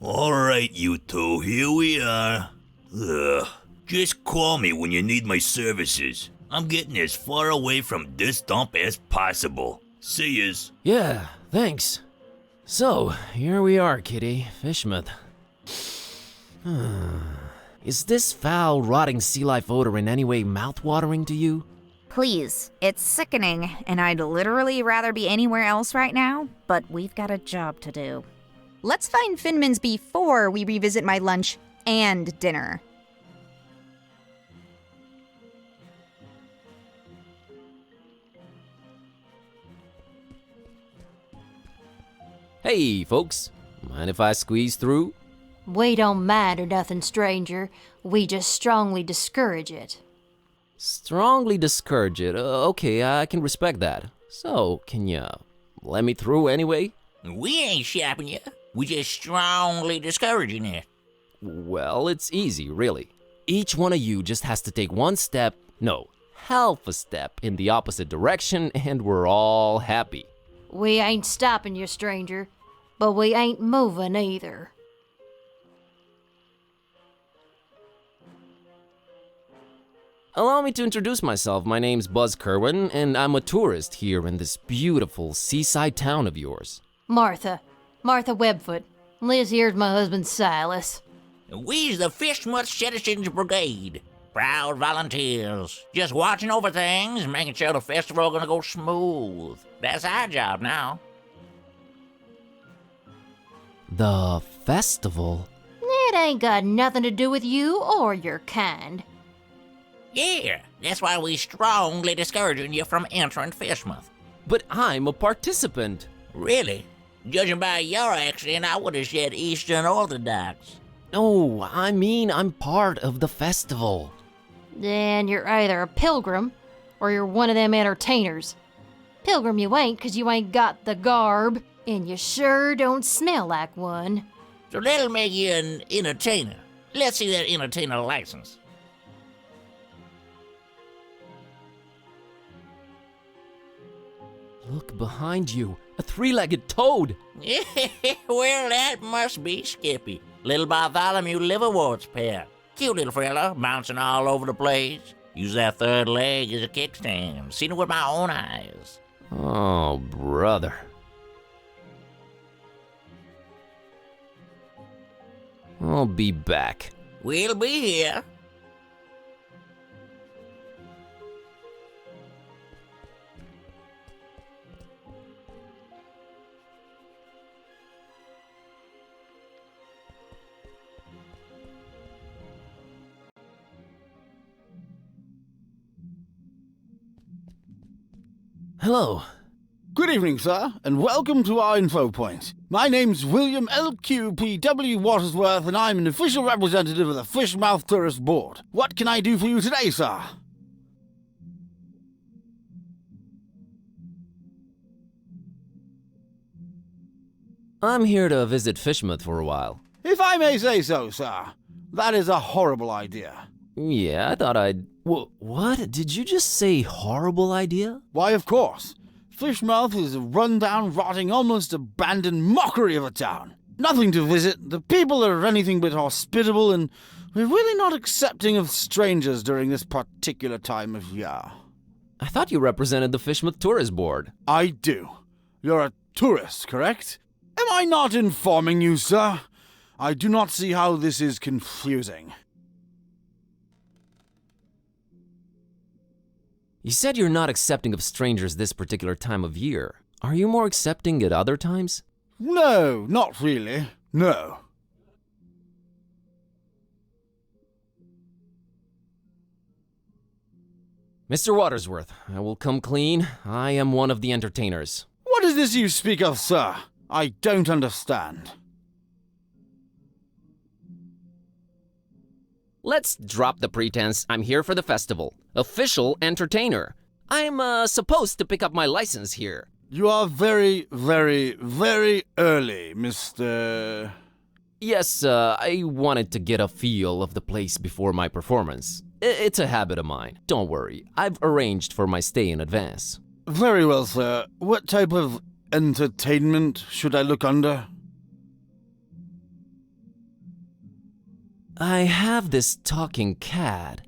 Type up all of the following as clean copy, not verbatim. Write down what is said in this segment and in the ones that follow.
Alright, you two, here we are. Ugh. Just call me when you need my services. I'm getting as far away from this dump as possible. See yous. Yeah, thanks. So, here we are, Kitty. Fishmouth. Is this foul, rotting sea life odor in any way mouth-watering to you? Please, it's sickening, and I'd literally rather be anywhere else right now, but we've got a job to do. Let's find Finman's before we revisit my lunch and dinner. Hey, folks. Mind if I squeeze through? We don't mind or nothing, stranger. We just strongly discourage it. Strongly discourage it. Okay, I can respect that. So, can you let me through anyway? We ain't shopping you. We just strongly discouraging it. Well, it's easy, really. Each one of you just has to take one step, no, half a step in the opposite direction, and we're all happy. We ain't stopping you, stranger, but we ain't moving either. Allow me to introduce myself. My name's Buzz Kerwin, and I'm a tourist here in this beautiful seaside town of yours. Martha Webfoot. Liz here's my husband Silas. We's the Fishmouth Citizens Brigade. Proud volunteers. Just watching over things, making sure the festival gonna go smooth. That's our job now. The festival? It ain't got nothing to do with you or your kind. Yeah, that's why we strongly discouraging you from entering Fishmouth. But I'm a participant. Really? Judging by your accent, I would have said Eastern Orthodox. No, I mean I'm part of the festival. Then you're either a pilgrim or you're one of them entertainers. Pilgrim you ain't, 'cause you ain't got the garb, and you sure don't smell like one. So that'll make you an entertainer. Let's see that entertainer license. Look behind you, a three-legged toad. Well, that must be Skippy, little Bartholomew Liverwort's pet. Cute little fella, bouncing all over the place. Use that third leg as a kickstand. Seen it with my own eyes. Oh, brother. I'll be back. We'll be here. Hello. Good evening, sir, and welcome to our info point. My name's William L.Q.P.W. Watersworth, and I'm an official representative of the Fishmouth Tourist Board. What can I do for you today, sir? I'm here to visit Fishmouth for a while. If I may say so, sir, that is a horrible idea. Yeah, I thought I'd... What? Did you just say horrible idea? Why, of course. Fishmouth is a run-down, rotting, almost abandoned mockery of a town. Nothing to visit, the people are anything but hospitable, and we're really not accepting of strangers during this particular time of year. I thought you represented the Fishmouth Tourist Board. I do. You're a tourist, correct? Am I not informing you, sir? I do not see how this is confusing. You said you're not accepting of strangers this particular time of year. Are you more accepting at other times? No, not really. No. Mr. Watersworth, I will come clean. I am one of the entertainers. What is this you speak of, sir? I don't understand. Let's drop the pretense. I'm here for the festival. Official entertainer. I'm supposed to pick up my license here. You are very, very, very early, Mr... Yes, I wanted to get a feel of the place before my performance. It's a habit of mine. Don't worry, I've arranged for my stay in advance. Very well, sir. What type of entertainment should I look under? I have this talking cat.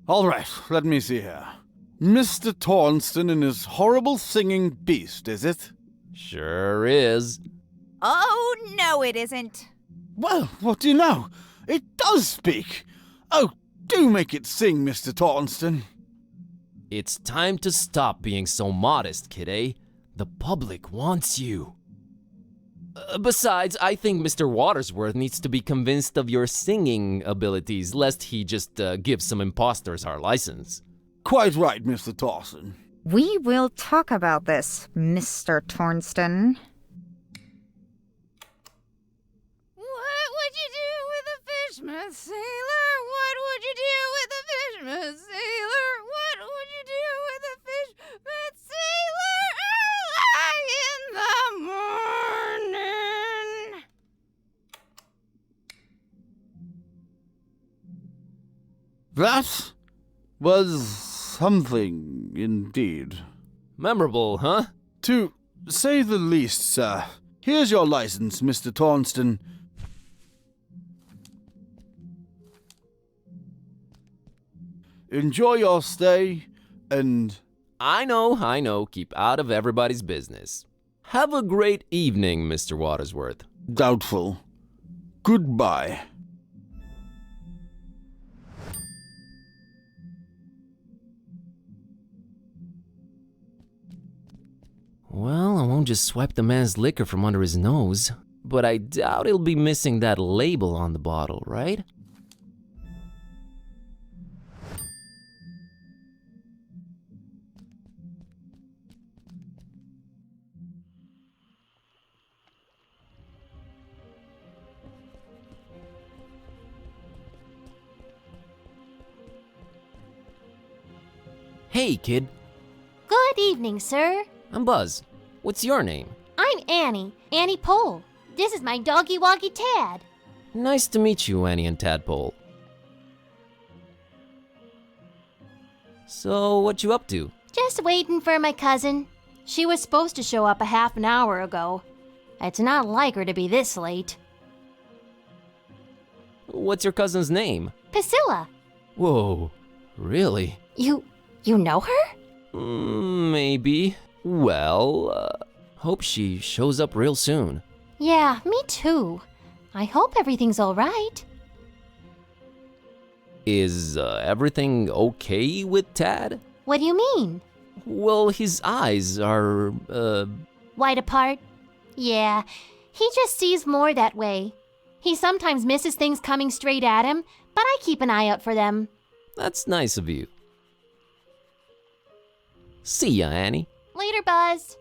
All right, let me see here. Mr. Tornston and his horrible singing beast, is it? Sure is. Oh, no, it isn't. Well, what do you know? It does speak. Oh, do make it sing, Mr. Tornston. It's time to stop being so modest, kid, eh? The public wants you. Besides, I think Mr. Watersworth needs to be convinced of your singing abilities, lest he just give some imposters our license. Quite right, Mr. Tornston. We will talk about this, Mr. Tornston. What would you do with a fishman sailor? What would you do with a fishman sailor? What would you do with a fishman sailor early in the morning? That was something indeed. Memorable, huh? To say the least, sir. Here's your license, Mr. Tornston. Enjoy your stay, and... I know. Keep out of everybody's business. Have a great evening, Mr. Watersworth. Doubtful. Goodbye. Well, I won't just swipe the man's liquor from under his nose, but I doubt he'll be missing that label on the bottle, right? Hey, kid. Good evening, sir. I'm Buzz. What's your name? I'm Annie Pole. This is my doggy woggy Tad. Nice to meet you, Annie and Tadpole. So, what you up to? Just waiting for my cousin. She was supposed to show up a half an hour ago. It's not like her to be this late. What's your cousin's name? Priscilla. Whoa, really? You know her? Maybe. Well, hope she shows up real soon. Yeah, me too. I hope everything's all right. Is everything okay with Tad? What do you mean? Well, his eyes are, Wide apart? Yeah, he just sees more that way. He sometimes misses things coming straight at him, but I keep an eye out for them. That's nice of you. See ya, Annie. Later, Buzz.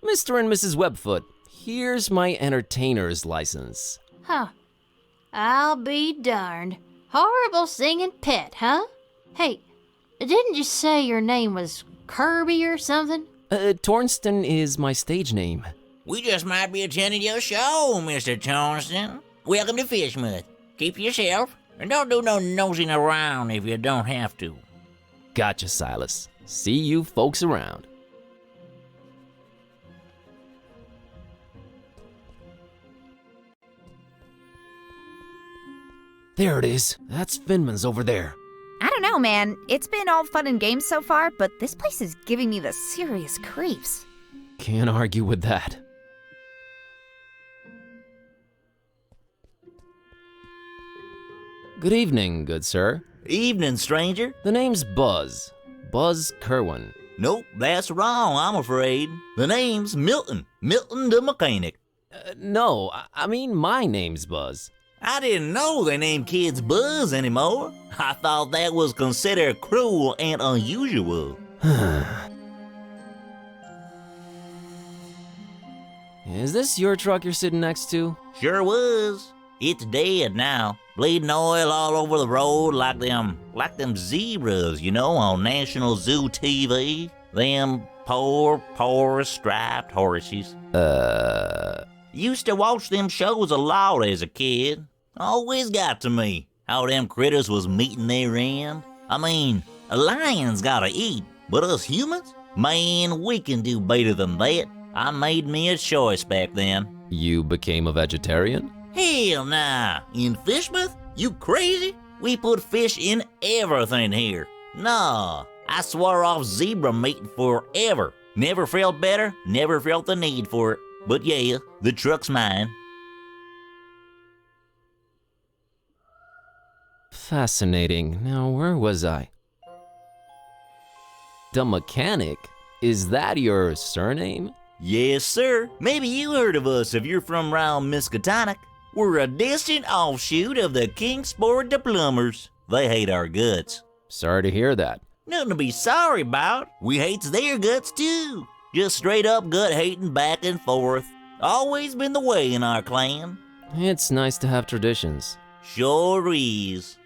Mr. and Mrs. Webfoot, here's my entertainer's license. Huh. I'll be darned. Horrible singing pet, huh? Hey, didn't you say your name was Kirby or something? Tornston is my stage name. We just might be attending your show, Mr. Tornston. Welcome to Fishmouth. Keep yourself, and don't do no nosing around if you don't have to. Gotcha, Silas. See you folks around. There it is. That's Finman's over there. I don't know, man. It's been all fun and games so far, but this place is giving me the serious creeps. Can't argue with that. Good evening, good sir. Evening, stranger. The name's Buzz. Buzz Kerwin. Nope, that's wrong, I'm afraid. The name's Milton. Milton the mechanic. No, I mean my name's Buzz. I didn't know they named kids Buzz anymore. I thought that was considered cruel and unusual. Is this your truck you're sitting next to? Sure was. It's dead now. Bleeding oil all over the road like them zebras, you know, on National Zoo TV. Them poor striped horses. Used to watch them shows a lot as a kid. Always got to me how them critters was meeting their end. I mean, Lions gotta eat, but us humans? Man, we can do better than that. I made me a choice back then. You became a vegetarian? Hell nah. In Fishmouth? You crazy? We put fish in everything here. Nah, I swore off zebra meat forever. Never felt better, never felt the need for it. But yeah, the truck's mine. Fascinating. Now, where was I? The Mechanic? Is that your surname? Yes, sir. Maybe you heard of us if you're from round Miskatonic. We're a distant offshoot of the Kingsport the Plumbers. They hate our guts. Sorry to hear that. Nothing to be sorry about. We hates their guts too. Just straight up gut hating back and forth. Always been the way in our clan. It's nice to have traditions. Sure is.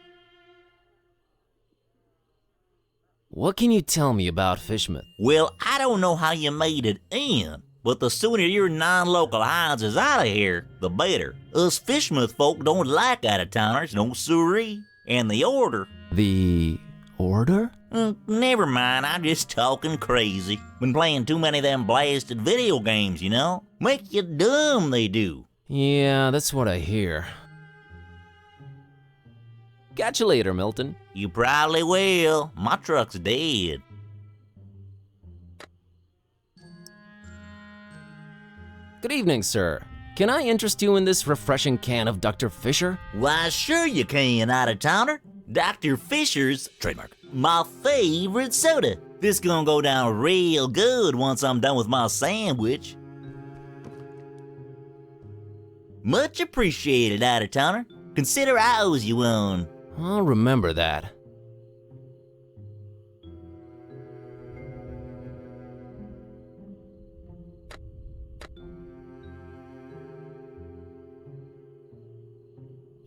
What can you tell me about Fishmouth? Well, I don't know how you made it in, but the sooner your non-local hides is out of here, the better. Us Fishmouth folk don't like out-of-towners, no siree. And the order. The order? Never mind, I'm just talking crazy. Been playing too many of them blasted video games, you know? Make you dumb, they do. Yeah, that's what I hear. Catch you later, Milton. You probably will. My truck's dead. Good evening, sir. Can I interest you in this refreshing can of Dr. Fisher? Why, sure you can, out-of-towner. Dr. Fisher's, trademark, my favorite soda. This gonna go down real good once I'm done with my sandwich. Much appreciated, out-of-towner. Consider I owes you one. I'll remember that.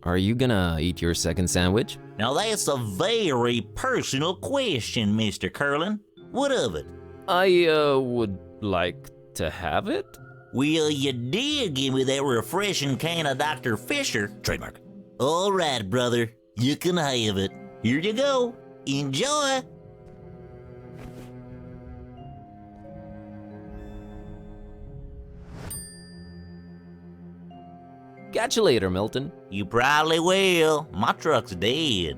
Are you gonna eat your second sandwich? Now that's a very personal question, Mr. Curlin. What of it? I, would like to have it? Well, you did give me that refreshing can of Dr. Fisher, trademark. All right, brother, you can have it. Here you go. Enjoy. Catch you later, Milton. You probably will. My truck's dead.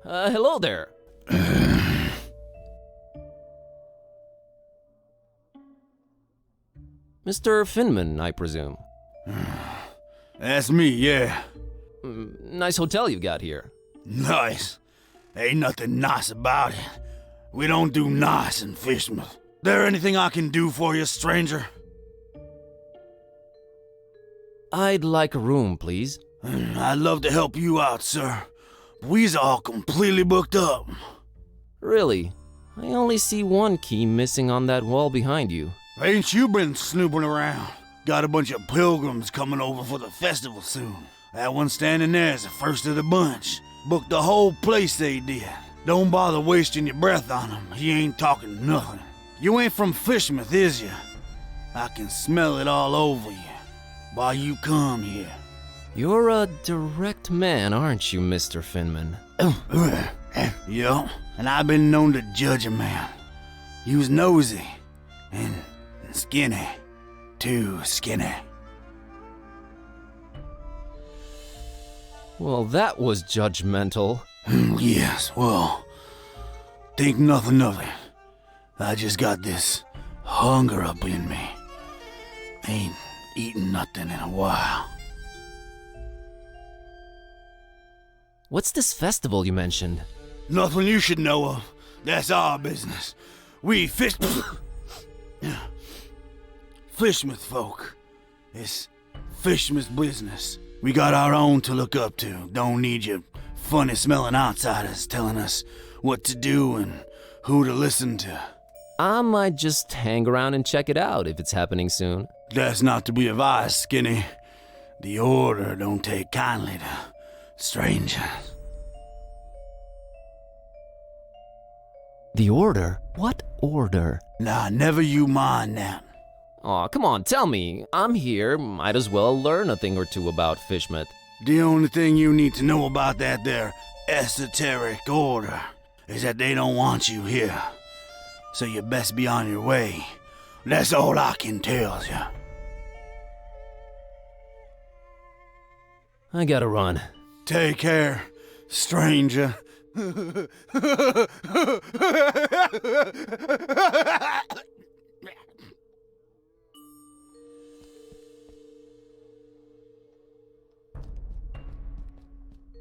Hello there. Mr. Finman, I presume. That's me, yeah. Nice hotel you got here. Nice. Ain't nothing nice about it. We don't do nice in Fishmouth. There anything I can do for you, stranger? I'd like a room, please. I'd love to help you out, sir. But we's all completely booked up. Really? I only see one key missing on that wall behind you. Ain't you been snooping around? Got a bunch of pilgrims coming over for the festival soon. That one standing there's the first of the bunch. Booked the whole place, they did. Don't bother wasting your breath on him. He ain't talking nothing. You ain't from Fishmouth, is you? I can smell it all over you. Why you come here? You're a direct man, aren't you, Mr. Finman? Yeah, and I've been known to judge a man. You was nosy and skinny. Too skinny. Well, that was judgmental. Yes, well, think nothing of it. I just got this hunger up in me. Ain't eaten nothing in a while. What's this festival you mentioned? Nothing you should know of. That's our business. We Fishmouth folk. It's Fishmouth business. We got our own to look up to. Don't need you funny-smelling outsiders telling us what to do and who to listen to. I might just hang around and check it out if it's happening soon. That's not to be advised, Skinny. The Order don't take kindly to strangers. The order? What order? Nah, never you mind that. Aw, come on, tell me. I'm here, might as well learn a thing or two about Fishmouth. The only thing you need to know about that there esoteric order is that they don't want you here. So you best be on your way. That's all I can tell you. I gotta run. Take care, stranger.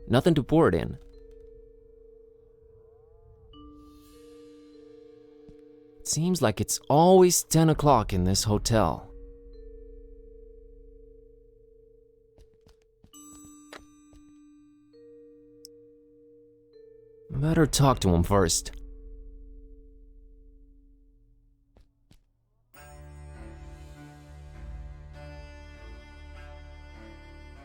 Nothing to pour it in. It seems like it's always 10 o'clock in this hotel. Better talk to him first.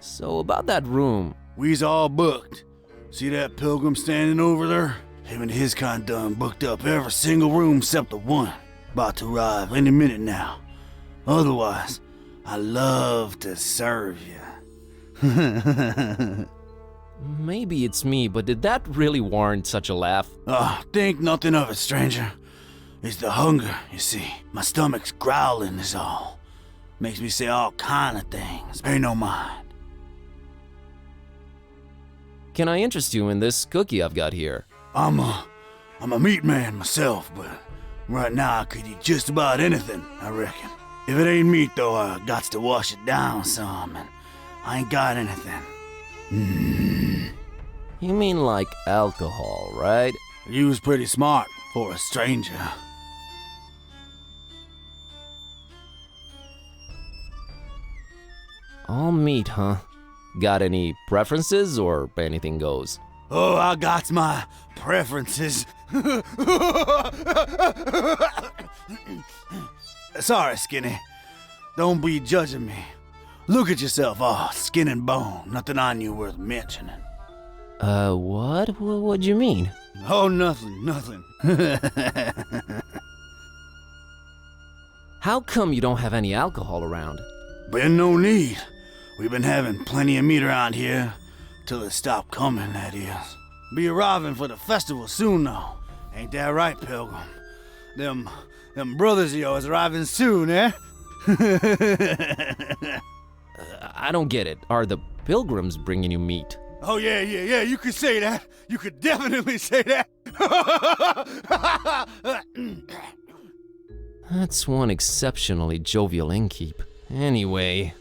So about that room. We's all booked. See that pilgrim standing over there? Him and his kind done booked up every single room except the one. About to arrive any minute now. Otherwise, I love to serve you. Maybe it's me, but did that really warrant such a laugh? Think nothing of it, stranger. It's the hunger, you see. My stomach's growling is all. Makes me say all kind of things. Pay no mind. Can I interest you in this cookie I've got here? I'm a meat man myself, but right now I could eat just about anything, I reckon. If it ain't meat though, I got to wash it down some, and I ain't got anything. You mean like alcohol, right? You was pretty smart for a stranger. All meat, huh? Got any preferences or anything goes? Oh, I got my preferences. Sorry, Skinny. Don't be judging me. Look at yourself, all skin and bone. Nothing on you worth mentioning. What? What'd you mean? Oh, nothing. How come you don't have any alcohol around? Been no need. We've been having plenty of meat around here. Till it stopped coming, that is. Be arriving for the festival soon, though. Ain't that right, Pilgrim? Them brothers of yours arriving soon, eh? I don't get it. Are the pilgrims bringing you meat? Oh, yeah, you could say that. You could definitely say that. That's one exceptionally jovial innkeep. Anyway,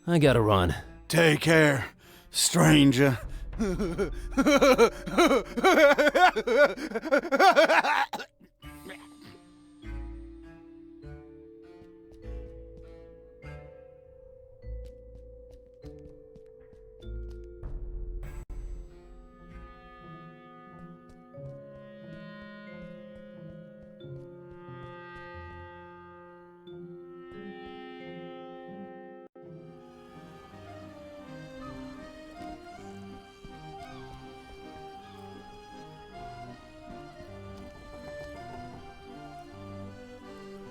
I gotta run. Take care, stranger.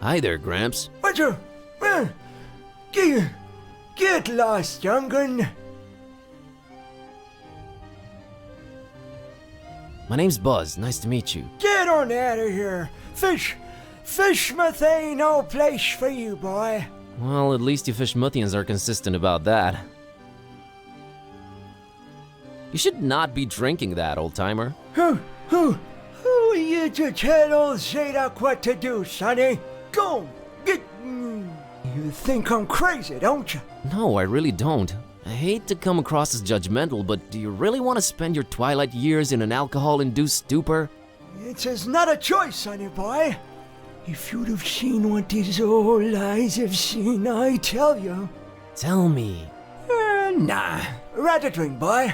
Hi there, Gramps. Roger. Get lost, young'un. My name's Buzz. Nice to meet you. Get on out of here. Fishmouth ain't no place for you, boy. Well, at least you Fishmouthians are consistent about that. You should not be drinking that, old-timer. Who are you to tell old Zadok what to do, sonny? Go, get... You think I'm crazy, don't you? No, I really don't. I hate to come across as judgmental, but do you really want to spend your twilight years in an alcohol-induced stupor? It's not a choice, sonny boy. If you'd have seen what these old eyes have seen, I tell you. Tell me. Nah, rather drink, boy.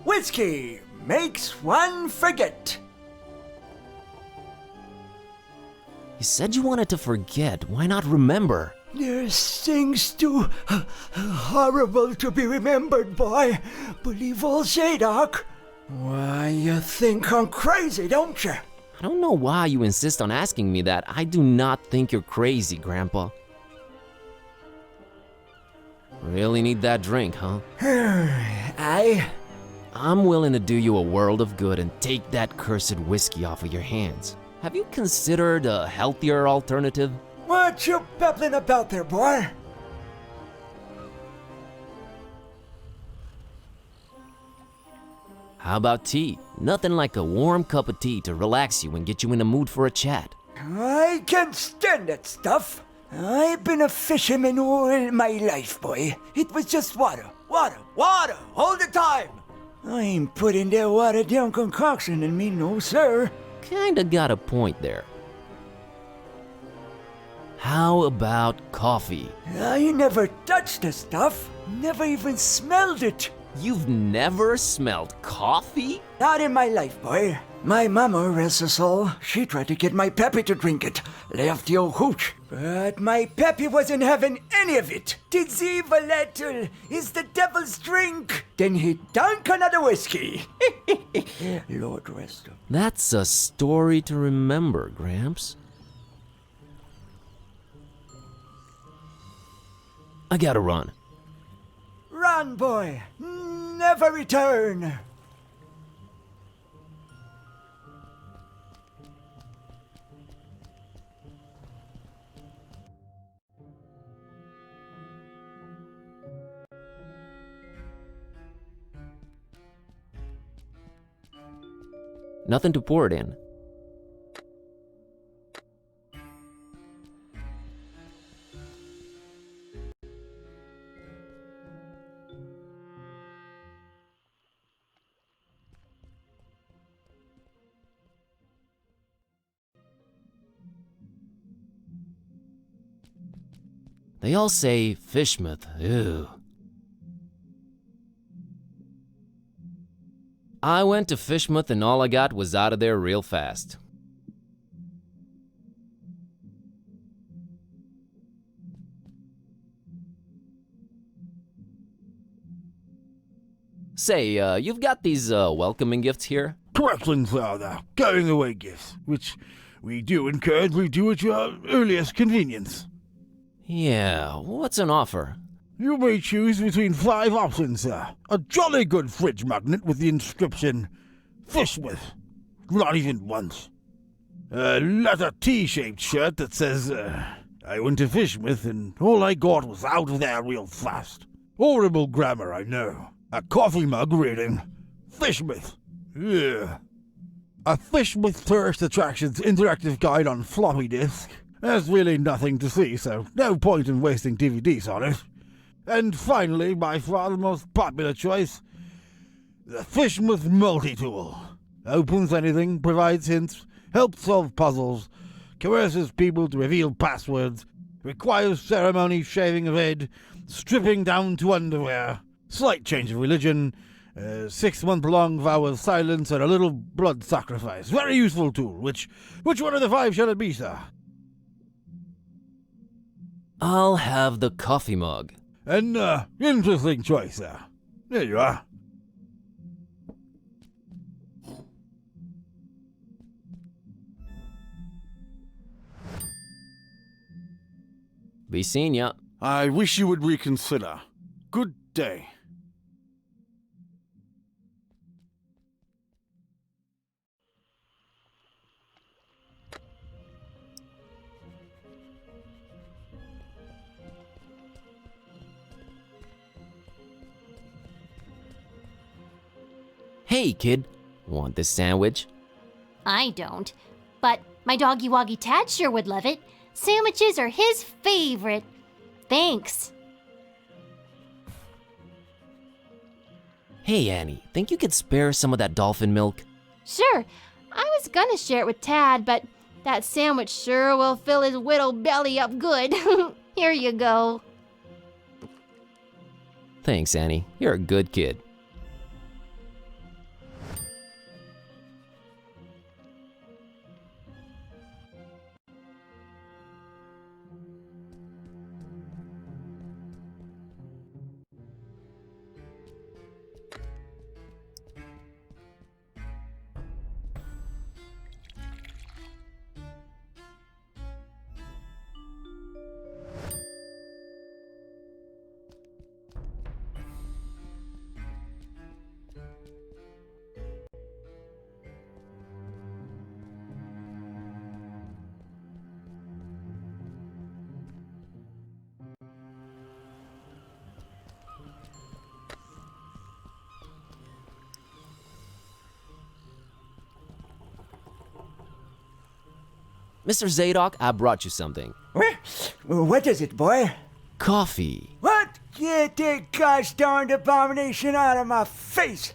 Whiskey makes one forget. You said you wanted to forget. Why not remember? There's things too horrible to be remembered, boy. Believe old Zadok. Why, you think I'm crazy, don't you? I don't know why you insist on asking me that. I do not think you're crazy, Grandpa. Really need that drink, huh? I'm willing to do you a world of good and take that cursed whiskey off of your hands. Have you considered a healthier alternative? What you babbling about there, boy? How about tea? Nothing like a warm cup of tea to relax you and get you in the mood for a chat. I can't stand that stuff. I've been a fisherman all my life, boy. It was just water, water, water, all the time. I ain't putting that watered down concoction in me, no sir. Kinda got a point there. How about coffee? I never touched the stuff, never even smelled it. You've never smelled coffee? Not in my life, boy. My mama, rest her soul, she tried to get my pappy to drink it. Left the old hooch. But my pappy wasn't having any of it. Tis evil, little. Is the devil's drink. Then he drank another whiskey. Lord rest him. That's a story to remember, Gramps. I gotta run. Run, boy. Never return. Nothing to pour it in. They all say Fishmouth, ew. I went to Fishmouth and all I got was out of there real fast. Say, you've got these welcoming gifts here? Correctly, Father. Going away gifts, which we do encourage do at your earliest convenience. Yeah, what's an offer? You may choose between 5 options, sir. A jolly good fridge magnet with the inscription, Fishmouth. Not even once. A leather T-shaped shirt that says, I went to Fishmouth and all I got was out of there real fast. Horrible grammar, I know. A coffee mug reading, Fishmouth. Yeah. A Fishmouth Tourist Attractions interactive guide on floppy disk. There's really nothing to see, so no point in wasting DVDs on it. And finally, by far the most popular choice, the Fishmouth Multi-Tool. Opens anything, provides hints, helps solve puzzles, coerces people to reveal passwords, requires ceremony, shaving of head, stripping down to underwear, slight change of religion, 6-month-long vow of silence, and a little blood sacrifice. Very useful tool. Which one of the 5 shall it be, sir? I'll have the coffee mug. An interesting choice, sir. There you are. Be seeing ya. I wish you would reconsider. Good day. Hey, kid. Want this sandwich? I don't. But my doggy woggy Tad sure would love it. Sandwiches are his favorite. Thanks. Hey, Annie. Think you could spare some of that dolphin milk? Sure, I was gonna share it with Tad, but that sandwich sure will fill his whittle belly up good. Here you go. Thanks, Annie. You're a good kid. Mr. Zadok, I brought you something. What is it, boy? Coffee. What? Get that gosh darned abomination out of my face!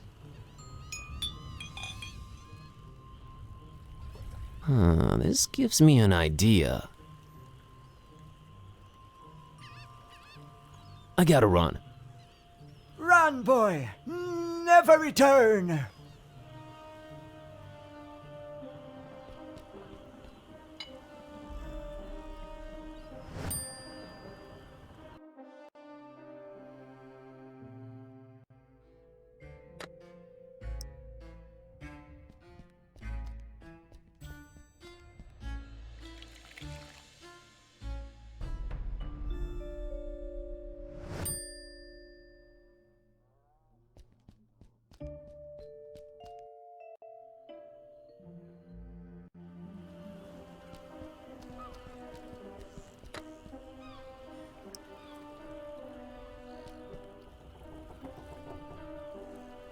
This gives me an idea. I gotta run. Run, boy! Never return!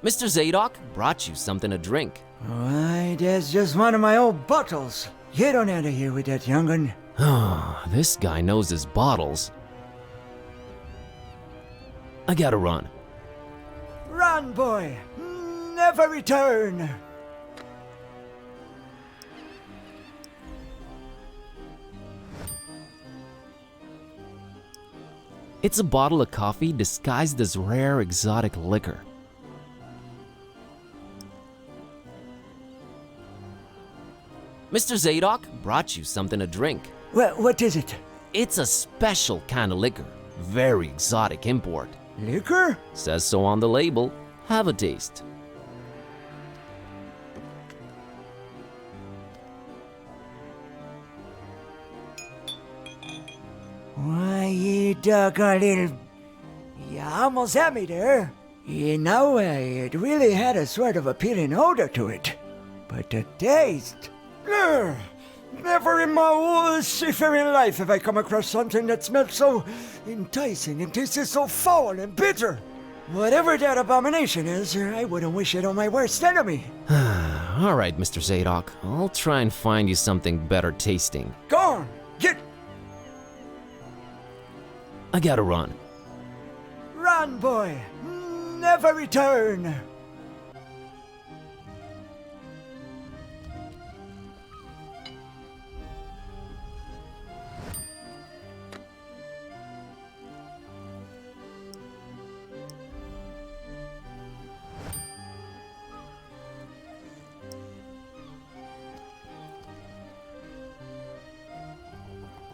Mr. Zadok brought you something to drink. Why, that's just one of my old bottles. Get on out of here with that, young'un. This guy knows his bottles. I gotta run. Run, boy! Never return! It's a bottle of coffee disguised as rare exotic liquor. Mr. Zadok brought you something to drink. What is it? It's a special kind of liquor. Very exotic import. Liquor? Says so on the label. Have a taste. Why, you doggone little... You almost had me there. You know, it really had a sort of appealing odor to it. But the taste... Ugh, never in my whole seafaring life have I come across something that smelled so enticing and tasted so foul and bitter. Whatever that abomination is, I wouldn't wish it on my worst enemy. All right, Mr. Zadok. I'll try and find you something better tasting. Go on, get... I gotta run. Run, boy. Never return.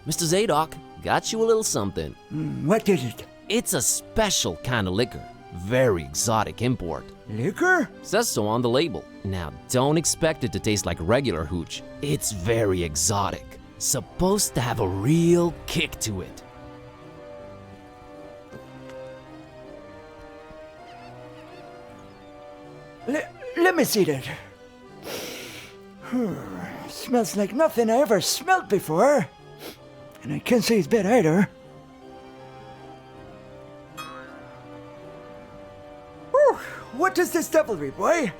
Mr. Zadok, got you a little something. What is it? It's a special kind of liquor. Very exotic import. Liquor? Says so on the label. Now, don't expect it to taste like regular hooch. It's very exotic. Supposed to have a real kick to it. Let me see that. Smells like nothing I ever smelled before. And I can't say it's bad either. Whew, what is this devilry, boy?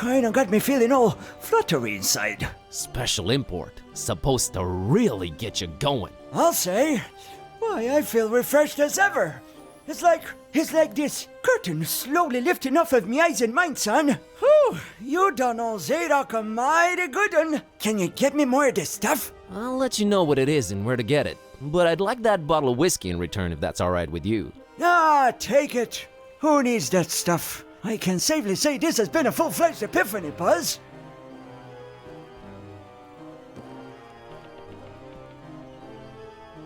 Kinda got me feeling all fluttery inside. Special import. Supposed to really get you going. I'll say. Why, I feel refreshed as ever. It's like this curtain slowly lifting off of me eyes and mind, son. Whew, you done old Zadok a mighty good one. Can you get me more of this stuff? I'll let you know what it is and where to get it. But I'd like that bottle of whiskey in return if that's alright with you. Ah, take it. Who needs that stuff? I can safely say this has been a full-fledged epiphany, Buzz.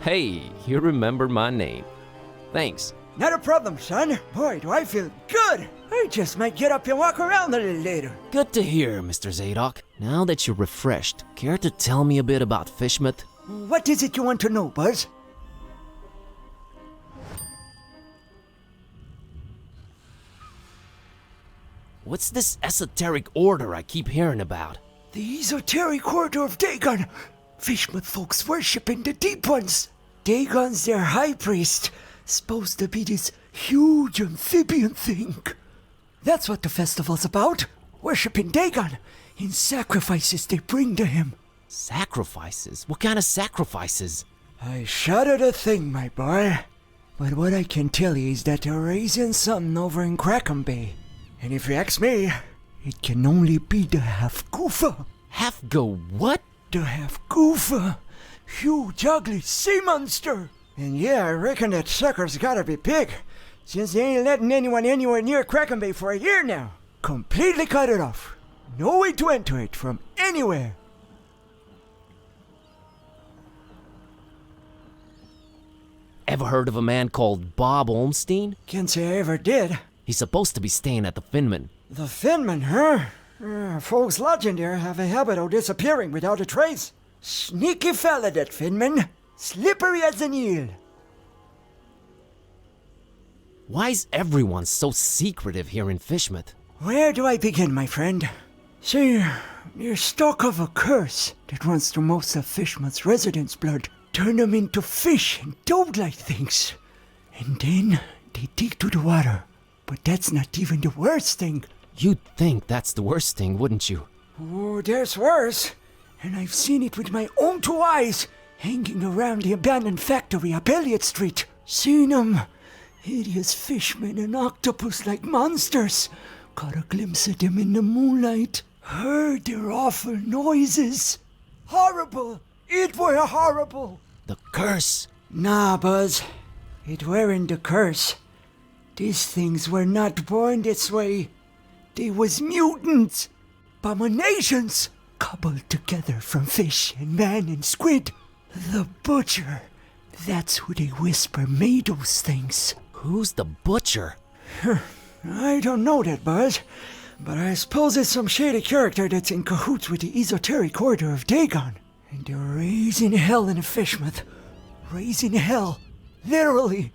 Hey, you remember my name. Thanks. Not a problem, son. Boy, do I feel good. I just might get up and walk around a little later. Good to hear, Mr. Zadok. Now that you're refreshed, care to tell me a bit about Fishmouth? What is it you want to know, Buzz? What's this esoteric order I keep hearing about? The esoteric order of Dagon. Fishmouth folks worshiping the Deep Ones. Dagon's their high priest. Supposed to be this huge amphibian thing. That's what the festival's about. Worshipping Dagon in sacrifices they bring to him. Sacrifices? What kind of sacrifices? I shudder to think, my boy. But what I can tell you is that they're raising something over in Crackham Bay. And if you ask me, it can only be the half-goofer. Half-go what? The half-goofer. Huge, ugly sea monster. And yeah, I reckon that sucker's gotta be big, since they ain't letting anyone anywhere near Crackham Bay for a year now. Completely cut it off. No way to enter it from anywhere. Ever heard of a man called Bob Olmstein? Can't say I ever did. He's supposed to be staying at the Finman. The Finman, huh? Folks lodging there have a habit of disappearing without a trace. Sneaky fella, that Finman. Slippery as an eel. Why's everyone so secretive here in Fishmouth? Where do I begin, my friend? See, you're stuck of a curse that runs through most of Fishmouth's residents' blood. Turn them into fish and toad-like things. And then they dig to the water. But that's not even the worst thing. You'd think that's the worst thing, wouldn't you? Oh, there's worse. And I've seen it with my own two eyes, hanging around the abandoned factory up Elliott Street. Seen them. Hideous fishmen and octopus-like monsters. Caught a glimpse of them in the moonlight. Heard their awful noises. Horrible. It were horrible. The curse. Nah, Buzz. It weren't the curse. These things were not born this way. They was mutants. Abominations. Cobbled together from fish and man and squid. The butcher. That's who they whisper made those things. Who's the butcher? I don't know that, Buzz. But I suppose it's some shady character that's in cahoots with the esoteric order of Dagon. And they're raising hell in Fishmouth. Raising hell. Literally.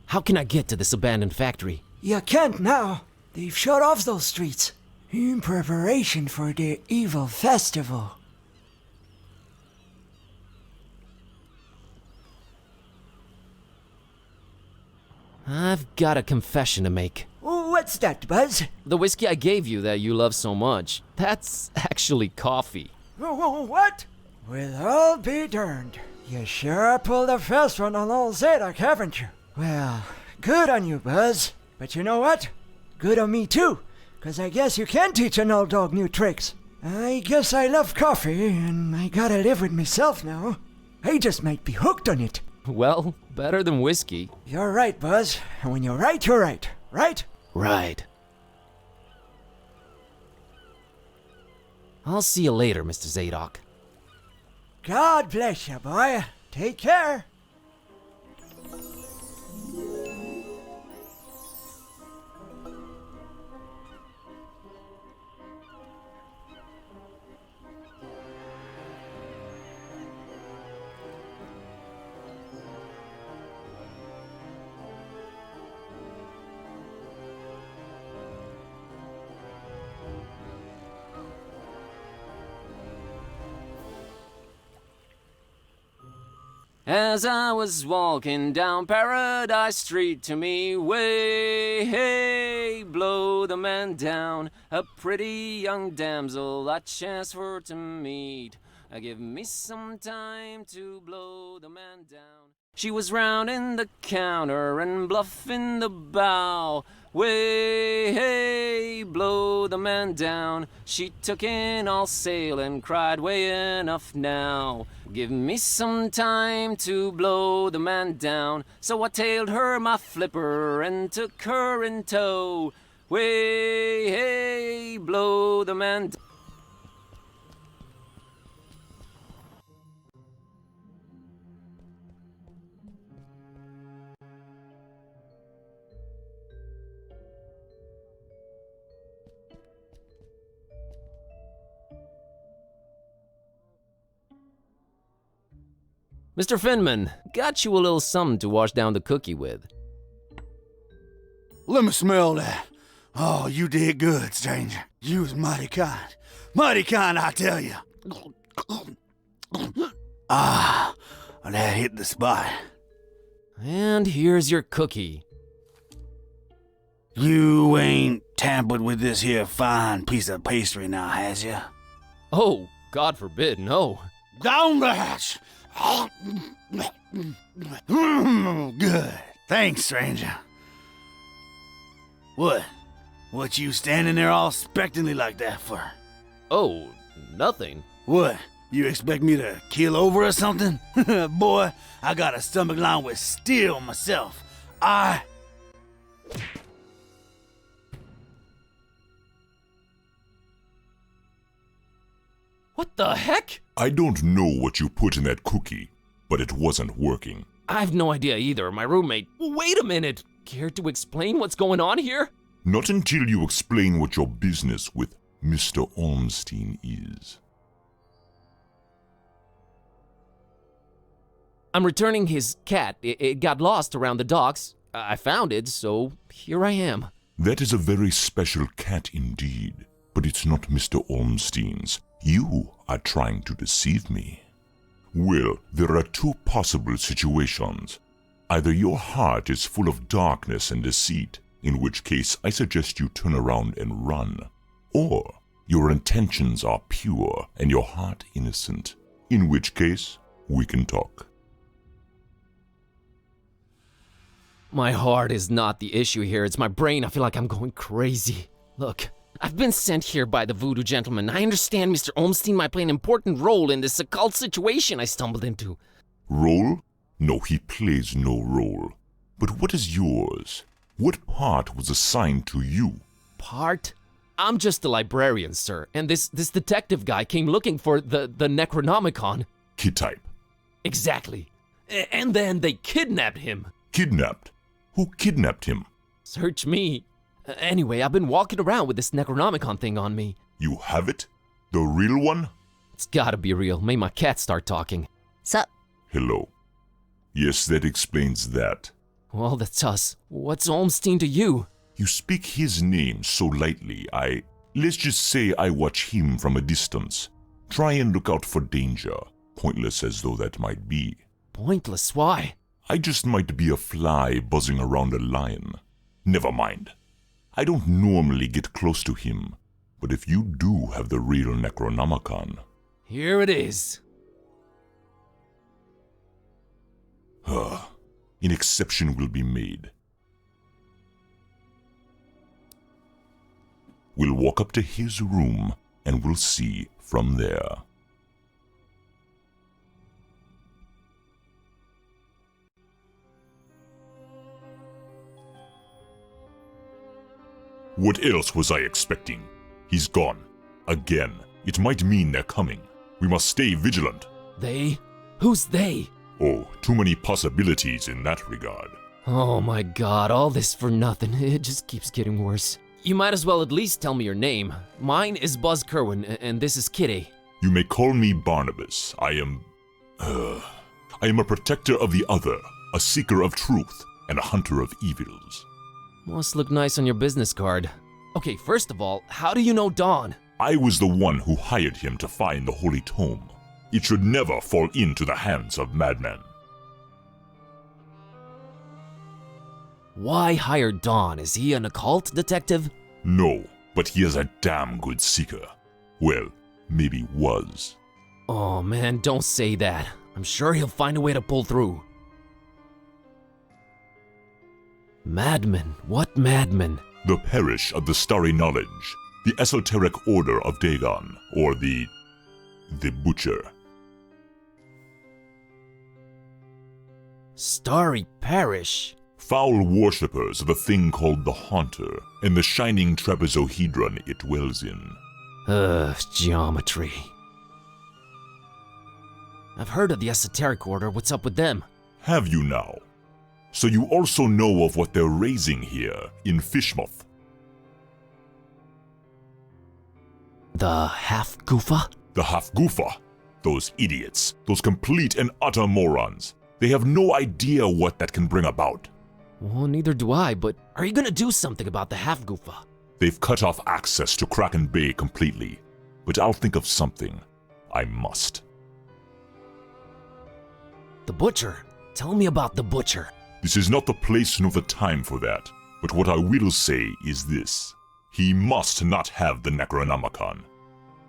How can I get to this abandoned factory? You can't now. They've shut off those streets. In preparation for their evil festival. I've got a confession to make. What's that, Buzz? The whiskey I gave you that you love so much, that's actually coffee. What? Well, I'll be darned. You sure pulled a fast one on old Zadok, haven't you? Well, good on you, Buzz. But you know what? Good on me, too. 'Cause I guess you can teach an old dog new tricks. I guess I love coffee, and I gotta live with myself now. I just might be hooked on it. Well, better than whiskey. You're right, Buzz. And when you're right, you're right. Right? Right. I'll see you later, Mr. Zadok. God bless you, boy. Take care. As I was walking down Paradise Street, to me, way, hey, blow the man down. A pretty young damsel I chanced for to meet. Give me some time to blow the man down. She was rounding the counter and bluffing the bow. Way, hey, blow the man down. She took in all sail and cried, way enough now. Give me some time to blow the man down. So I tailed her my flipper and took her in tow. Way, hey, blow the man down. Mr. Finman, got you a little something to wash down the cookie with. Let me smell that. Oh, you did good, stranger. You was mighty kind. Mighty kind, I tell you. Ah, that hit the spot. And here's your cookie. You ain't tampered with this here fine piece of pastry now, has ya? Oh, God forbid, no. Down the hatch. Good. Thanks, stranger. What you standing there all expectantly like that for? Oh, nothing. What? You expect me to keel over or something? Boy, I got a stomach lined with steel myself. What the heck? I don't know what you put in that cookie, but it wasn't working. I have no idea either. My roommate. Wait a minute. Care to explain what's going on here? Not until you explain what your business with Mr. Ormstein is. I'm returning his cat. It got lost around the docks. I found it, so here I am. That is a very special cat indeed, but it's not Mr. Ormstein's. You are trying to deceive me. Well, there are two possible situations. Either your heart is full of darkness and deceit, in which case I suggest you turn around and run, or your intentions are pure and your heart innocent, in which case we can talk. My heart is not the issue here. It's my brain. I feel like I'm going crazy. Look, I've been sent here by the voodoo gentleman. I understand Mr. Ormstein might play an important role in this occult situation I stumbled into. Role? No, he plays no role. But what is yours? What part was assigned to you? Part? I'm just a librarian, sir, and this detective guy came looking for the Necronomicon. Kid type. Exactly. And then they kidnapped him. Kidnapped? Who kidnapped him? Search me. Anyway, I've been walking around with this Necronomicon thing on me. You have it? The real one? It's gotta be real. Made my cat start talking. Sup? Hello. Yes, that explains that. Well, that's us. What's Ormstein to you? You speak his name so lightly, let's just say I watch him from a distance. Try and look out for danger, pointless as though that might be. Pointless? Why? I just might be a fly buzzing around a lion. Never mind. I don't normally get close to him, but if you do have the real Necronomicon... Here it is. An exception will be made. We'll walk up to his room, and we'll see from there. What else was I expecting? He's gone. Again. It might mean they're coming. We must stay vigilant. They? Who's they? Oh, too many possibilities in that regard. Oh my god, all this for nothing. It just keeps getting worse. You might as well at least tell me your name. Mine is Buzz Kerwin, and this is Kitty. You may call me Barnabas. I am a protector of the other, a seeker of truth, and a hunter of evils. Must look nice on your business card. Okay, first of all, how do you know Dawn? I was the one who hired him to find the Holy Tome. It should never fall into the hands of madmen. Why hire Dawn? Is he an occult detective? No, but he is a damn good seeker. Well, maybe was. Oh man, don't say that. I'm sure he'll find a way to pull through. Madmen? What madmen? The Parish of the Starry Knowledge, the Esoteric Order of Dagon, or the Butcher. Starry Parish? Foul worshippers of a thing called the Haunter, and the shining trapezohedron it dwells in. Geometry. I've heard of the Esoteric Order. What's up with them? Have you now? So you also know of what they're raising here in Fishmouth? The Half-Goofa? The Half-Goofa? Those idiots. Those complete and utter morons. They have no idea what that can bring about. Well, neither do I, but are you gonna do something about the Half-Goofa? They've cut off access to Kraken Bay completely. But I'll think of something. I must. The Butcher? Tell me about the Butcher. This is not the place nor the time for that. But what I will say is this. He must not have the Necronomicon.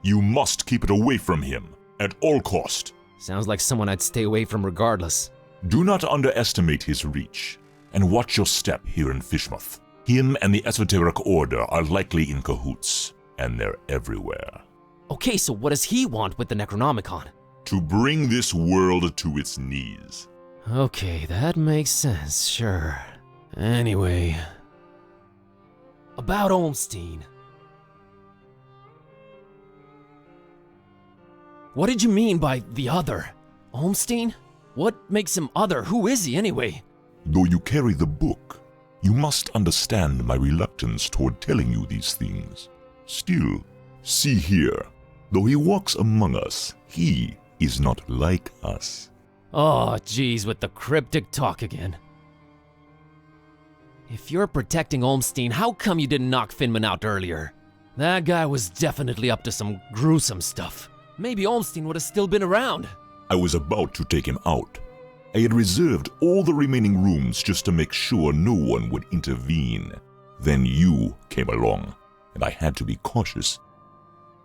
You must keep it away from him, at all cost. Sounds like someone I'd stay away from regardless. Do not underestimate his reach, and watch your step here in Fishmouth. Him and the Esoteric Order are likely in cahoots, and they're everywhere. Okay, so what does he want with the Necronomicon? To bring this world to its knees. Okay, that makes sense, sure. Anyway... About Olmstein. What did you mean by the other? Olmstein? What makes him other? Who is he anyway? Though you carry the book, you must understand my reluctance toward telling you these things. Still, see here, though he walks among us, he is not like us. Oh, geez, with the cryptic talk again. If you're protecting Olmstein, how come you didn't knock Finman out earlier? That guy was definitely up to some gruesome stuff. Maybe Olmstein would have still been around. I was about to take him out. I had reserved all the remaining rooms just to make sure no one would intervene. Then you came along, and I had to be cautious.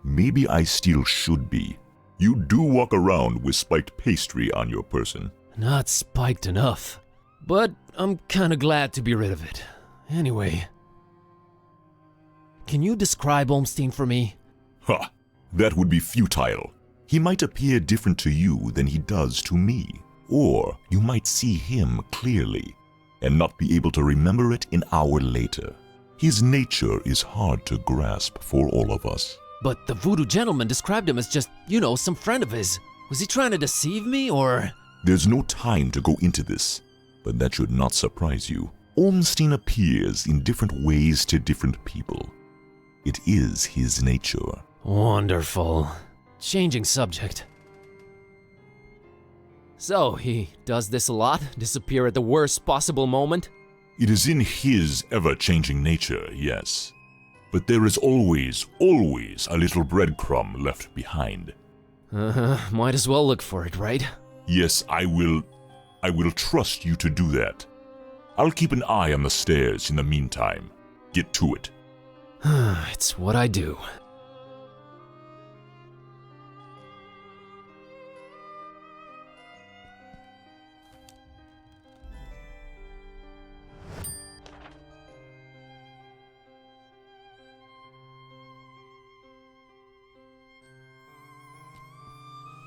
Maybe I still should be. You do walk around with spiked pastry on your person. Not spiked enough. But I'm kinda glad to be rid of it. Anyway. Can you describe Olmstein for me? Ha! That would be futile. He might appear different to you than he does to me. Or you might see him clearly, and not be able to remember it an hour later. His nature is hard to grasp for all of us. But the voodoo gentleman described him as just, some friend of his. Was he trying to deceive me, or...? There's no time to go into this, but that should not surprise you. Olmstein appears in different ways to different people. It is his nature. Wonderful. Changing subject. So, he does this a lot? Disappear at the worst possible moment? It is in his ever-changing nature, yes. But there is always a little breadcrumb left behind. Might as well look for it, right? Yes, I will trust you to do that. I'll keep an eye on the stairs in the meantime. Get to it. It's what I do.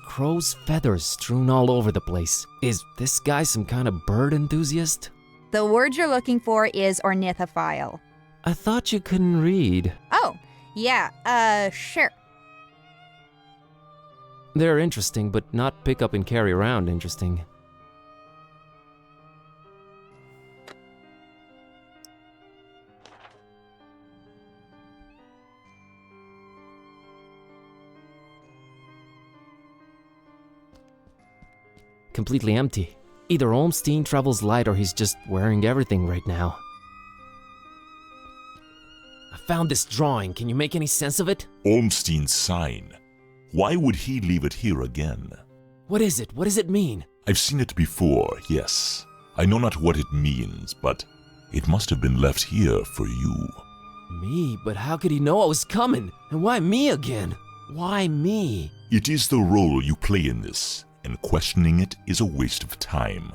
Crow's feathers strewn all over the place. Is this guy some kind of bird enthusiast? The word you're looking for is ornithophile. I thought you couldn't read. Oh, yeah, sure. They're interesting, but not pick up and carry around interesting. Completely empty. Either Olmstein travels light or he's just wearing everything right now. I found this drawing. Can you make any sense of it? Olmstein's sign. Why would he leave it here again? What is it? What does it mean? I've seen it before, yes. I know not what it means, but it must have been left here for you. Me? But how could he know I was coming? And why me again? Why me? It is the role you play in this, and questioning it is a waste of time.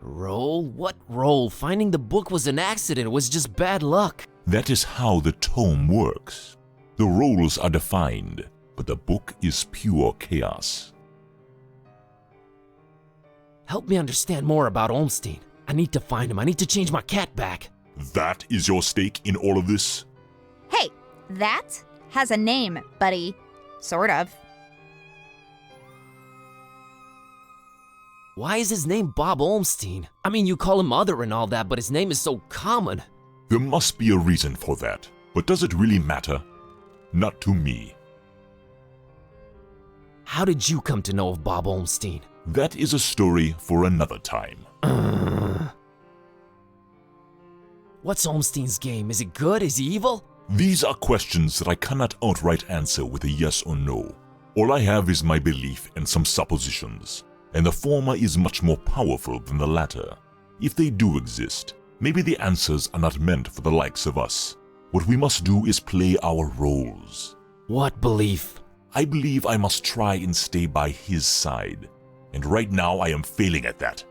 Role? What role? Finding the book was an accident. It was just bad luck. That is how the tome works. The roles are defined, but the book is pure chaos. Help me understand more about Olmstein. I need to find him. I need to change my cat back. That is your stake in all of this? Hey, that has a name, buddy. Sort of. Why is his name Bob Olmstein? I mean, you call him Other and all that, but his name is so common. There must be a reason for that. But does it really matter? Not to me. How did you come to know of Bob Olmstein? That is a story for another time. What's Olmstein's game? Is it good? Is he evil? These are questions that I cannot outright answer with a yes or no. All I have is my belief and some suppositions, and the former is much more powerful than the latter. If they do exist, maybe the answers are not meant for the likes of us. What we must do is play our roles. What belief? I believe I must try and stay by his side. And right now I am failing at that.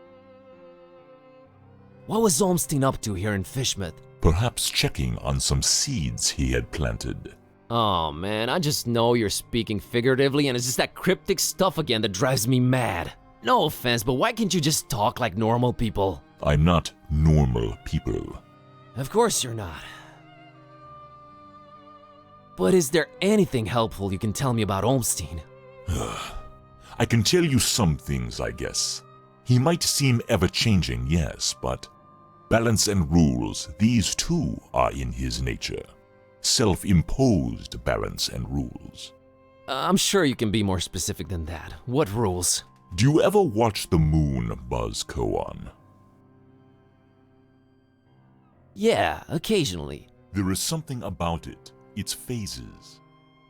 What was Olmstein up to here in Fishmouth? Perhaps checking on some seeds he had planted. Oh man, I just know you're speaking figuratively and it's just that cryptic stuff again that drives me mad. No offense, but why can't you just talk like normal people? I'm not normal people. Of course you're not. But is there anything helpful you can tell me about Olmstein? I can tell you some things, I guess. He might seem ever-changing, yes, but balance and rules, these too are in his nature. Self-imposed balance and rules. I'm sure you can be more specific than that. What rules? Do you ever watch the moon buzz koan? Yeah, occasionally. There is something about it, its phases.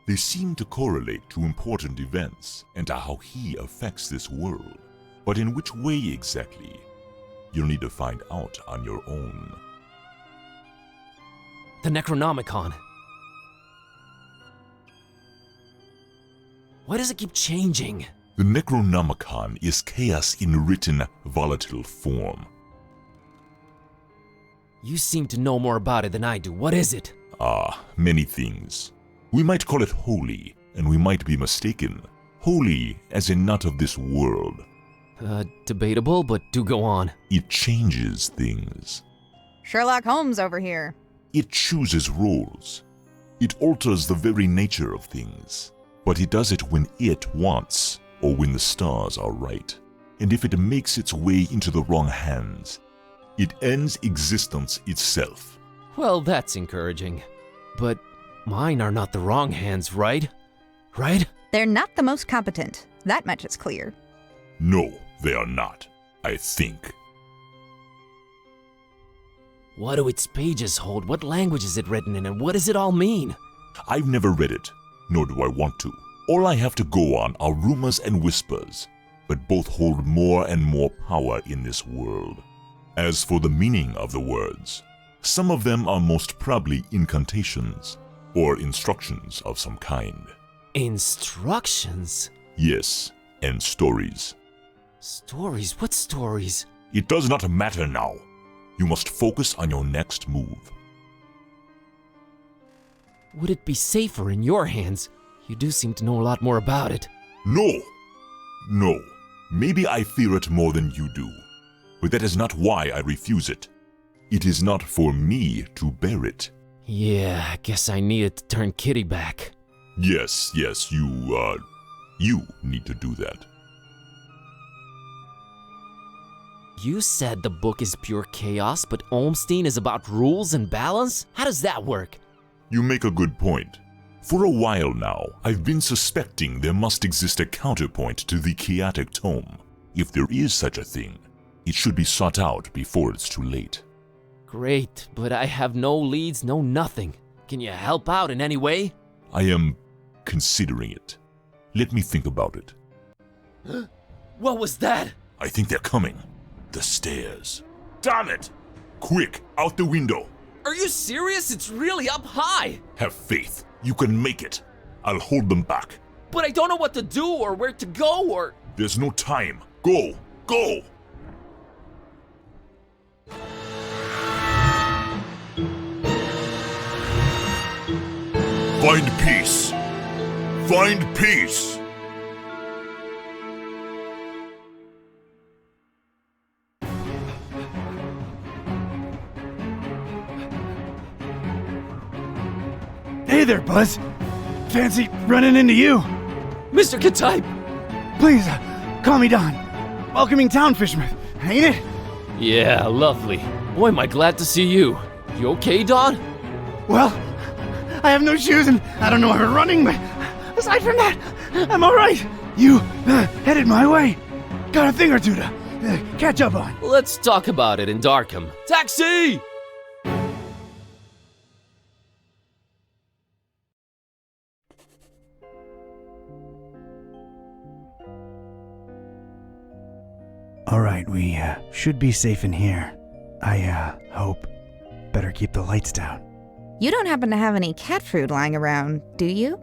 They seem to correlate to important events and to how he affects this world. But in which way exactly? You'll need to find out on your own. The Necronomicon. Why does it keep changing? The Necronomicon is chaos in written, volatile form. You seem to know more about it than I do. What is it? Many things. We might call it holy, and we might be mistaken. Holy as in not of this world. Debatable, but do go on. It changes things. Sherlock Holmes over here. It chooses roles. It alters the very nature of things. But it does it when it wants, or when the stars are right. And if it makes its way into the wrong hands, it ends existence itself. Well, that's encouraging. But mine are not the wrong hands, right? Right? They're not the most competent. That much is clear. No, they are not, I think. What do its pages hold? What language is it written in, and what does it all mean? I've never read it, nor do I want to. All I have to go on are rumors and whispers, but both hold more and more power in this world. As for the meaning of the words, some of them are most probably incantations, or instructions of some kind. Instructions? Yes, and stories. Stories? What stories? It does not matter now. You must focus on your next move. Would it be safer in your hands? You do seem to know a lot more about it. No! No. Maybe I fear it more than you do. But that is not why I refuse it. It is not for me to bear it. Yeah, I guess I needed to turn Kitty back. Yes, you need to do that. You said the book is pure chaos, but Olmstein is about rules and balance? How does that work? You make a good point. For a while now, I've been suspecting there must exist a counterpoint to the chaotic tome. If there is such a thing, it should be sought out before it's too late. Great, but I have no leads, no nothing. Can you help out in any way? I am considering it. Let me think about it. What was that? I think they're coming. The stairs. Damn it! Quick, out the window. Are you serious? It's really up high. Have faith. You can make it. I'll hold them back. But I don't know what to do or where to go or... There's no time. Go! Go! Find peace. Find peace. Hey there, Buzz. Fancy running into you. Mr. Ktype! Please, call me Don. Welcoming town, Fishmouth, ain't it? Yeah, lovely. Boy, am I glad to see you. You okay, Don? Well, I have no shoes and I don't know how to running, but aside from that, I'm alright. You headed my way. Got a thing or two to catch up on. Let's talk about it in Darkham. Taxi! Alright, we should be safe in here. I hope. Better keep the lights down. You don't happen to have any cat food lying around, do you?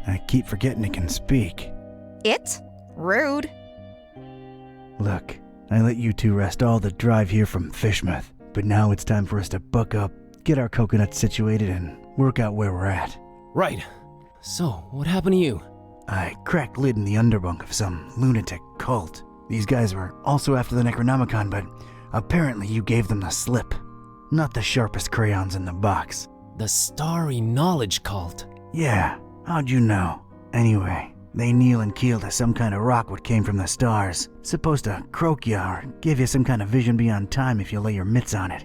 I keep forgetting it can speak. It? Rude. Look, I let you two rest all the drive here from Fishmouth, but now it's time for us to buck up, get our coconuts situated, and work out where we're at. Right. So, what happened to you? I cracked lid in the underbunk of some lunatic cult. These guys were also after the Necronomicon, but apparently you gave them the slip. Not the sharpest crayons in the box. The Starry Knowledge Cult. Yeah, how'd you know? Anyway, they kneel and keel to some kind of rock what came from the stars. Supposed to croak ya or give you some kind of vision beyond time if you lay your mitts on it.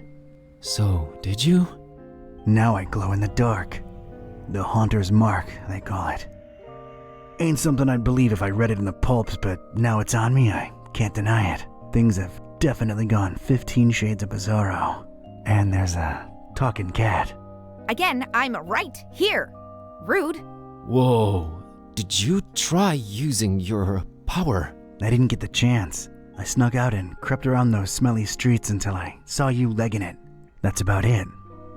So, did you? Now I glow in the dark. The Haunter's Mark, they call it. Ain't something I'd believe if I read it in the pulps, but now it's on me, I can't deny it. Things have definitely gone 15 shades of bizarro. And there's a talking cat. Again, I'm right here. Rude. Whoa. Did you try using your power? I didn't get the chance. I snuck out and crept around those smelly streets until I saw you legging it. That's about it.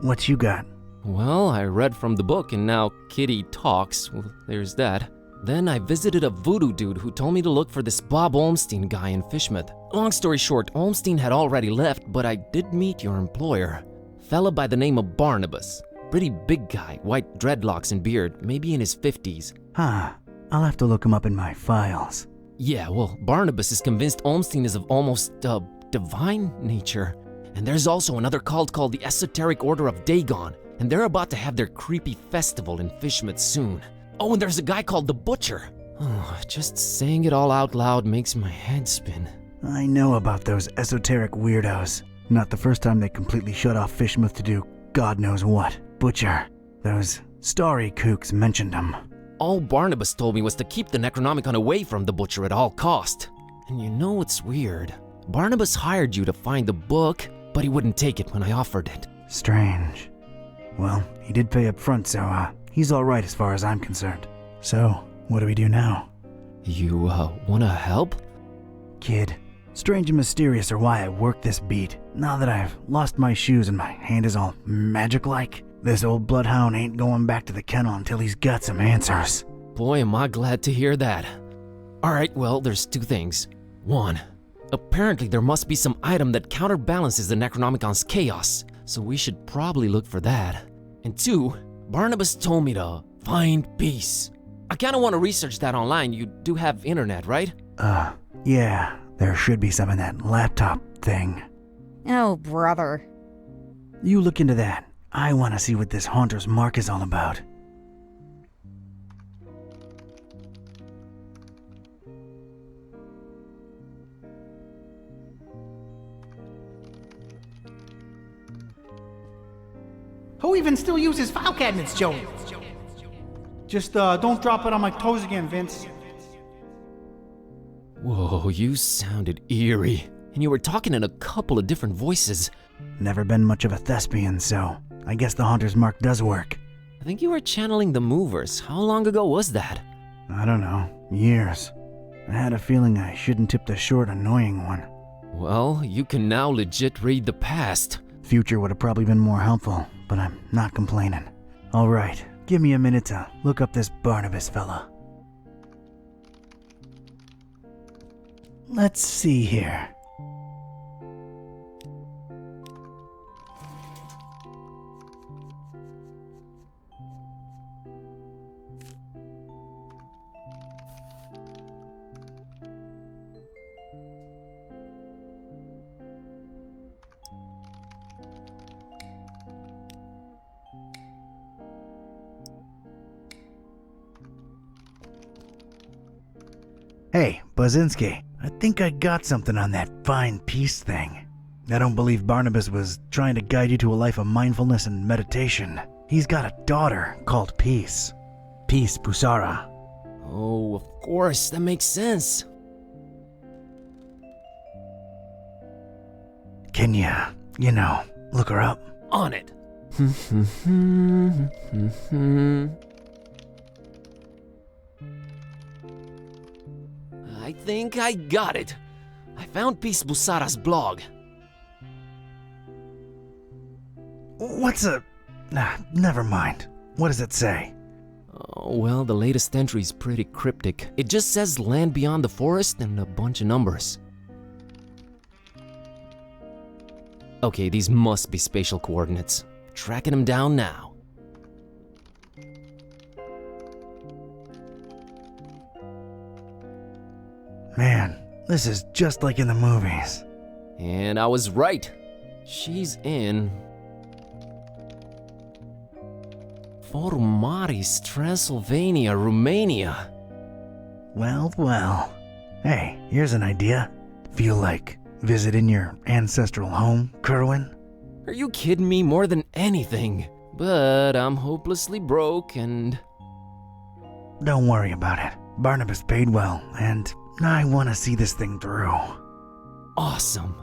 What you got? Well, I read from the book and now Kitty talks. Well, there's that. Then I visited a voodoo dude who told me to look for this Bob Olmstein guy in Fishmouth. Long story short, Olmstein had already left, but I did meet your employer. Fella by the name of Barnabas. Pretty big guy, white dreadlocks and beard, maybe in his 50s. Huh. I'll have to look him up in my files. Yeah, well, Barnabas is convinced Olmstein is of almost, divine nature. And there's also another cult called the Esoteric Order of Dagon, and they're about to have their creepy festival in Fishmouth soon. Oh, and there's a guy called the Butcher. Oh, just saying it all out loud makes my head spin. I know about those esoteric weirdos. Not the first time they completely shut off Fishmouth to do God knows what. Butcher. Those starry kooks mentioned him. All Barnabas told me was to keep the Necronomicon away from the Butcher at all cost. And you know what's weird? Barnabas hired you to find the book, but he wouldn't take it when I offered it. Strange. Well, he did pay up front, so, he's alright as far as I'm concerned. So, what do we do now? You, wanna help? Kid, strange and mysterious are why I work this beat. Now that I've lost my shoes and my hand is all magic-like, this old bloodhound ain't going back to the kennel until he's got some answers. Boy, am I glad to hear that. Alright, well, there's two things. One, apparently there must be some item that counterbalances the Necronomicon's chaos, so we should probably look for that. And two, Barnabas told me to find peace. I kinda wanna research that online. You do have internet, right? Yeah, there should be some in that laptop thing. Oh, brother. You look into that. I wanna see what this Haunter's Mark is all about. Who even still uses file cabinets, Joey? Just don't drop it on my toes again, Vince. Whoa, you sounded eerie. And you were talking in a couple of different voices. Never been much of a thespian, so I guess the Haunter's Mark does work. I think you were channeling the Movers. How long ago was that? I don't know. Years. I had a feeling I shouldn't tip the short, annoying one. Well, you can now legit read the past. Future would have probably been more helpful, but I'm not complaining. Alright, give me a minute to look up this Barnabas fella. Let's see here. Hey, Bazinski, I think I got something on that find peace thing. I don't believe Barnabas was trying to guide you to a life of mindfulness and meditation. He's got a daughter called Peace. Peace Busara. Oh, of course, that makes sense. Can you know, look her up? On it. I think I got it. I found Peace Busara's blog. What's a... Nah, never mind. What does it say? Oh well, the latest entry's pretty cryptic. It just says land beyond the forest and a bunch of numbers. Okay, these must be spatial coordinates. Tracking them down now. Man, this is just like in the movies. And I was right. She's in Formaris, Transylvania, Romania. Well, well. Hey, here's an idea. Feel like visiting your ancestral home, Kerwin? Are you kidding me? More than anything. But I'm hopelessly broke and... Don't worry about it. Barnabas paid well, and I want to see this thing through. Awesome.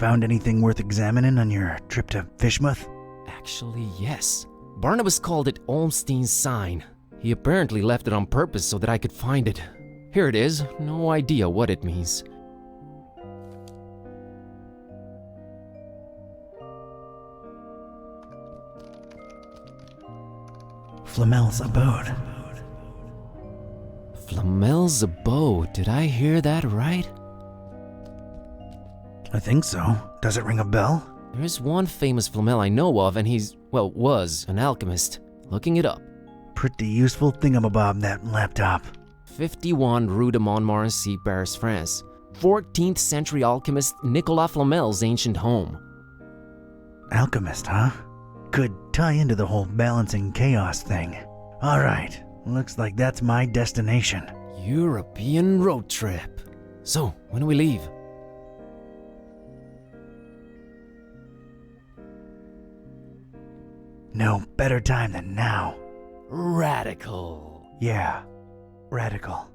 Found anything worth examining on your trip to Fishmouth? Actually, yes. Barnabas called it Olmstein's sign. He apparently left it on purpose so that I could find it. Here it is. No idea what it means. Flamel's abode. Flamel's abode. Did I hear that right? I think so. Does it ring a bell? There's one famous Flamel I know of, and he's, well, was an alchemist. Looking it up. Pretty useful thingamabob, that laptop. 51 Rue de Montmorency, Paris, France. 14th century alchemist Nicolas Flamel's ancient home. Alchemist, huh? Could tie into the whole balancing chaos thing. Alright, looks like that's my destination. European road trip. So, when do we leave? No better time than now. Radical. Yeah, radical.